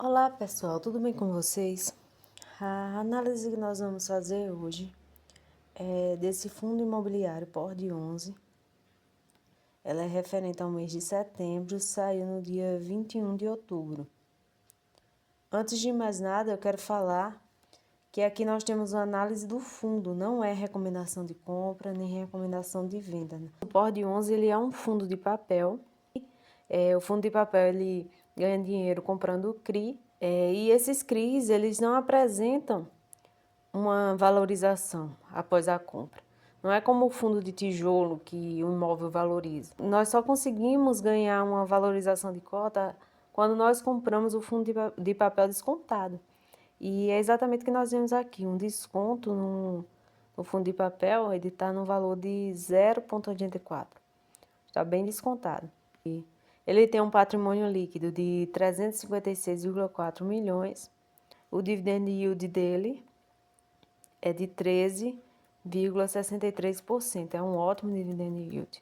Olá pessoal, tudo bem com vocês? A análise que nós vamos fazer hoje é desse fundo imobiliário POR 11. Ela é referente ao mês de setembro, saiu no dia 21 de outubro. Antes de mais nada, eu quero falar que aqui nós temos uma análise do fundo, não é recomendação de compra nem recomendação de venda, né? O POR 11 ele é um fundo de papel. O fundo de papel ele ganha dinheiro comprando CRI, e esses CRIs eles não apresentam uma valorização após a compra. Não é como o fundo de tijolo que o imóvel valoriza. Nós só conseguimos ganhar uma valorização de cota quando nós compramos o fundo de papel descontado. E é exatamente o que nós vemos aqui, um desconto no fundo de papel, ele está no valor de 0,84. Está bem descontado. E ele tem um patrimônio líquido de 356,4 milhões. O dividend yield dele é de 13,63%. É um ótimo dividend yield.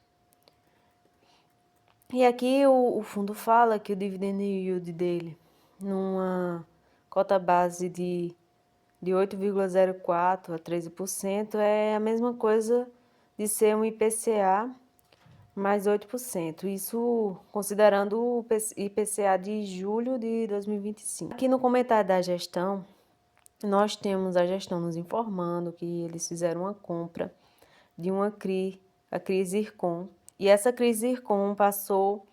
E aqui o fundo fala que o dividend yield dele, numa cota base de 8,04% a 13%, é a mesma coisa de ser um IPCA mais 8%, isso considerando o IPCA de julho de 2025. Aqui no comentário da gestão, nós temos a gestão nos informando que eles fizeram uma compra de uma CRI, a CRI Zircon, e essa CRI Zircon passou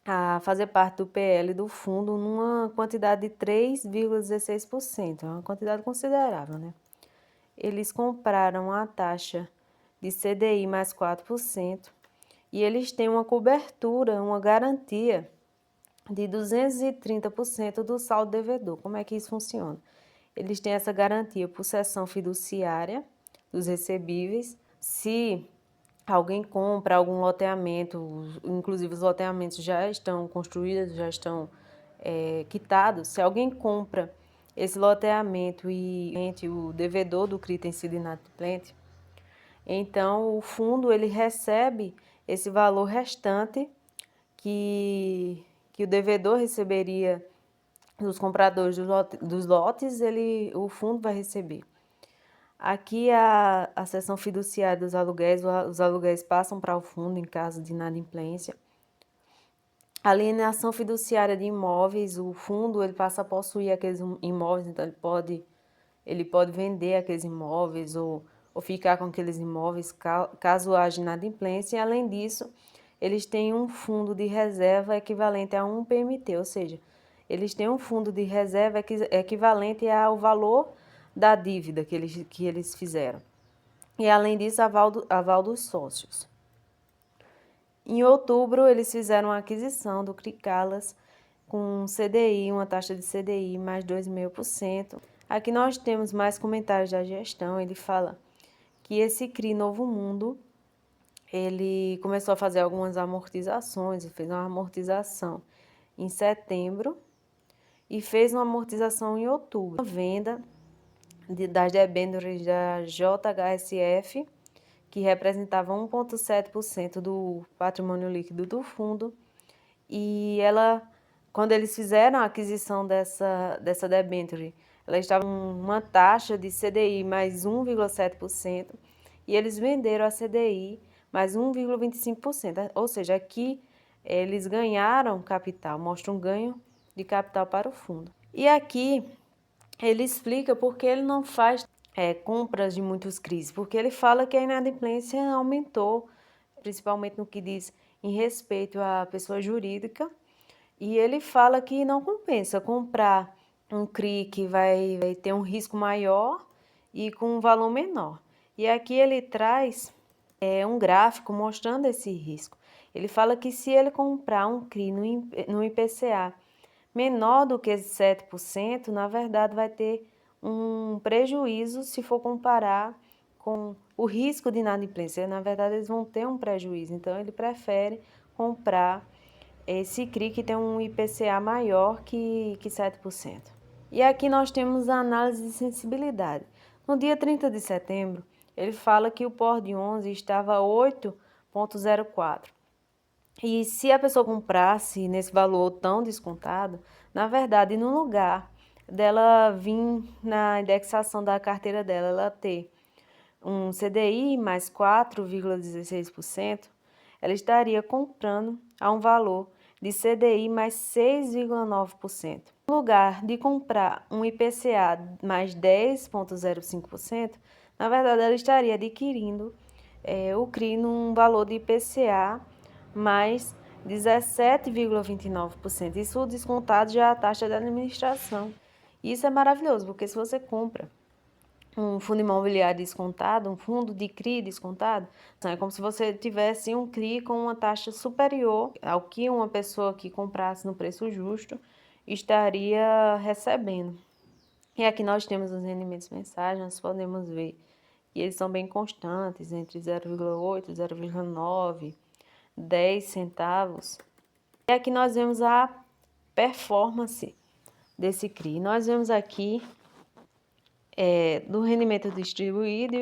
a fazer parte do PL do fundo numa quantidade de 3,16%, é uma quantidade considerável, né? Eles compraram a taxa de CDI mais 4%, e eles têm uma cobertura, uma garantia de 230% do saldo devedor. Como é que isso funciona? Eles têm essa garantia por cessão fiduciária dos recebíveis. Se alguém compra algum loteamento, inclusive os loteamentos já estão construídos, já estão quitados, se alguém compra esse loteamento e o devedor do CRI tem sido inadimplente, então o fundo ele recebe esse valor restante que o devedor receberia dos compradores dos lotes, o fundo vai receber. Aqui a seção fiduciária dos aluguéis, os aluguéis passam para o fundo em caso de inadimplência. A alienação fiduciária de imóveis, o fundo ele passa a possuir aqueles imóveis, então ele pode vender aqueles imóveis ou ficar com aqueles imóveis caso haja inadimplência. E, além disso, eles têm um fundo de reserva equivalente a um PMT, ou seja, eles têm um fundo de reserva equivalente ao valor da dívida que eles fizeram. E, além disso, aval dos sócios. Em outubro, eles fizeram a aquisição do CRI Calas com CDI, uma taxa de CDI mais 2,5%. Aqui nós temos mais comentários da gestão. Ele fala que esse CRI Novo Mundo, ele começou a fazer algumas amortizações, ele fez uma amortização em setembro e fez uma amortização em outubro. A venda das debêntures da JHSF, que representava 1,7% do patrimônio líquido do fundo, e quando eles fizeram a aquisição dessa debênture, ela estava com uma taxa de CDI mais 1,7%, e eles venderam a CDI mais 1,25%, ou seja, aqui eles ganharam capital, mostra um ganho de capital para o fundo. E aqui ele explica por que ele não faz compras de muitos CRIs, porque ele fala que a inadimplência aumentou, principalmente no que diz em respeito à pessoa jurídica, e ele fala que não compensa comprar um CRI que vai ter um risco maior e com um valor menor. E aqui ele traz um gráfico mostrando esse risco. Ele fala que se ele comprar um CRI no IPCA menor do que 7%, na verdade vai ter um prejuízo se for comparar com o risco de inadimplência. Na verdade, eles vão ter um prejuízo, então ele prefere comprar esse CRI que tem um IPCA maior que 7%. E aqui nós temos a análise de sensibilidade. No dia 30 de setembro, ele fala que o POR 11 estava 8,04. E se a pessoa comprasse nesse valor tão descontado, na verdade, no lugar dela vir na indexação da carteira dela, ela ter um CDI mais 4,16%, ela estaria comprando a um valor de CDI mais 6,9%. No lugar de comprar um IPCA mais 10,05%, na verdade ela estaria adquirindo o CRI num valor de IPCA mais 17,29%. Isso descontado já a taxa de administração. Isso é maravilhoso, porque se você compra um fundo imobiliário descontado, um fundo de CRI descontado, é como se você tivesse um CRI com uma taxa superior ao que uma pessoa que comprasse no preço justo estaria recebendo. E aqui nós temos os rendimentos mensais, nós podemos ver que eles são bem constantes, entre 0,8, 0,9, 10 centavos. E aqui nós vemos a performance desse CRI. Nós vemos aqui do rendimento distribuído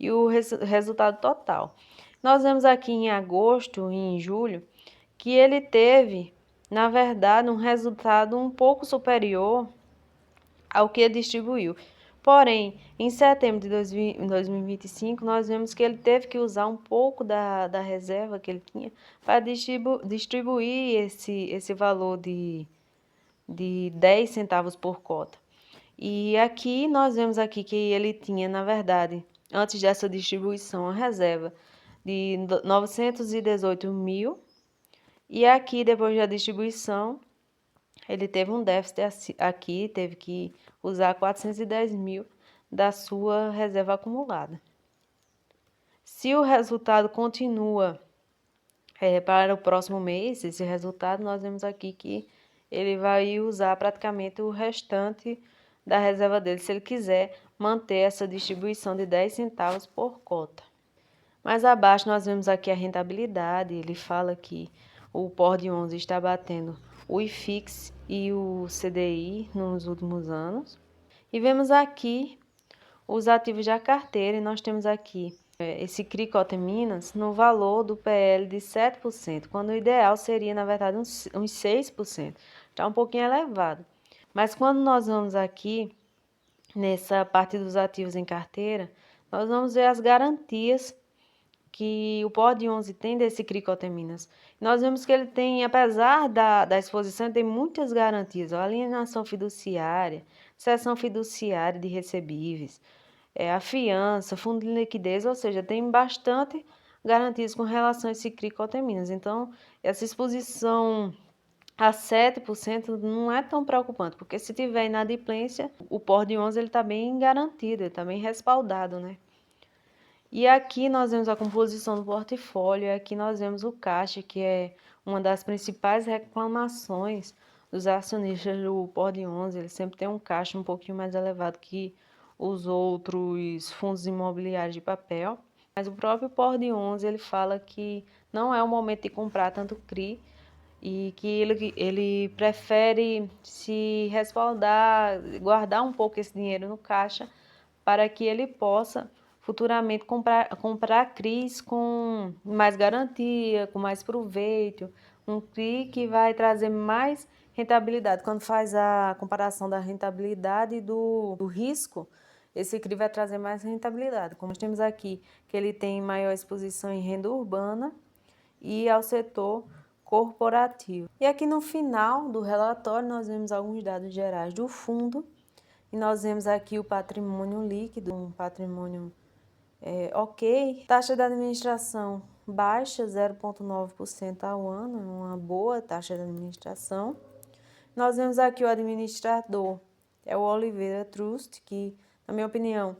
e o resultado total. Nós vemos aqui em agosto e em julho que ele teve, na verdade, um resultado um pouco superior ao que distribuiu. Porém, em setembro de 2025, nós vemos que ele teve que usar um pouco da reserva que ele tinha para distribuir esse valor de 10 centavos por cota. E aqui nós vemos aqui que ele tinha, na verdade, antes dessa distribuição, a reserva de 918 mil. E aqui, depois da distribuição, ele teve um déficit aqui, teve que usar 410 mil da sua reserva acumulada. Se o resultado continua para o próximo mês, esse resultado, nós vemos aqui que ele vai usar praticamente o restante da reserva dele, se ele quiser manter essa distribuição de 10 centavos por cota. Mais abaixo nós vemos aqui a rentabilidade, ele fala que o POR de 11 está batendo o IFIX e o CDI nos últimos anos. E vemos aqui os ativos da carteira e nós temos aqui esse CRI Cota Minas no valor do PL de 7%, quando o ideal seria, na verdade, uns 6%. Está um pouquinho elevado. Mas quando nós vamos aqui, nessa parte dos ativos em carteira, nós vamos ver as garantias que o POR de 11 tem desse CRI Cota Minas. Nós vemos que ele tem, apesar da exposição, ele tem muitas garantias. Alienação fiduciária, cessão fiduciária de recebíveis, a fiança, fundo de liquidez, ou seja, tem bastante garantias com relação a esse CRI Cota Minas. Então, essa exposição a 7% não é tão preocupante, porque se tiver inadimplência, o POR de 11 está bem garantido, ele está bem respaldado, né? E aqui nós vemos a composição do portfólio, aqui nós vemos o caixa, que é uma das principais reclamações dos acionistas do POR de 11, ele sempre tem um caixa um pouquinho mais elevado que os outros fundos imobiliários de papel, mas o próprio POR de 11 ele fala que não é o momento de comprar tanto CRI, e que ele prefere se respaldar, guardar um pouco esse dinheiro no caixa para que ele possa futuramente comprar CRIs com mais garantia, com mais proveito, um CRI que vai trazer mais rentabilidade. Quando faz a comparação da rentabilidade e do risco, esse CRI vai trazer mais rentabilidade. Como nós temos aqui, que ele tem maior exposição em renda urbana e ao setor corporativo. E aqui no final do relatório nós vemos alguns dados gerais do fundo e nós vemos aqui o patrimônio líquido, um patrimônio ok. Taxa de administração baixa, 0,9% ao ano, uma boa taxa de administração. Nós vemos aqui o administrador, é o Oliveira Trust, que, na minha opinião,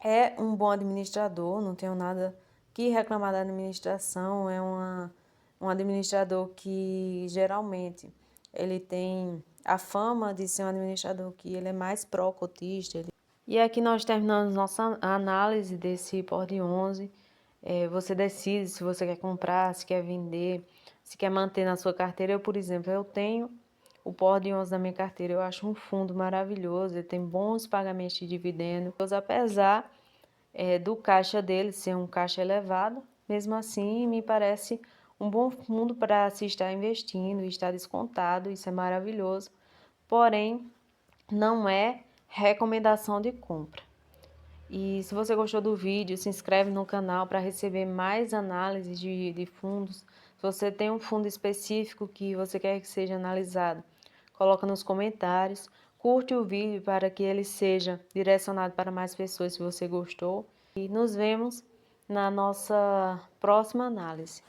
é um bom administrador, não tenho nada que reclamar da administração, é um administrador que geralmente ele tem a fama de ser um administrador que ele é mais pró-cotista. E aqui nós terminamos nossa análise desse POR de 11. Você decide se você quer comprar, se quer vender, se quer manter na sua carteira. Eu, por exemplo, eu tenho o POR de 11 na minha carteira, eu acho um fundo maravilhoso, ele tem bons pagamentos de dividendo, apesar do caixa dele ser um caixa elevado, mesmo assim me parece um bom fundo para se estar investindo, estar descontado, isso é maravilhoso, porém não é recomendação de compra. E se você gostou do vídeo, se inscreve no canal para receber mais análises de fundos. Se você tem um fundo específico que você quer que seja analisado, coloca nos comentários. Curte o vídeo para que ele seja direcionado para mais pessoas se você gostou. E nos vemos na nossa próxima análise.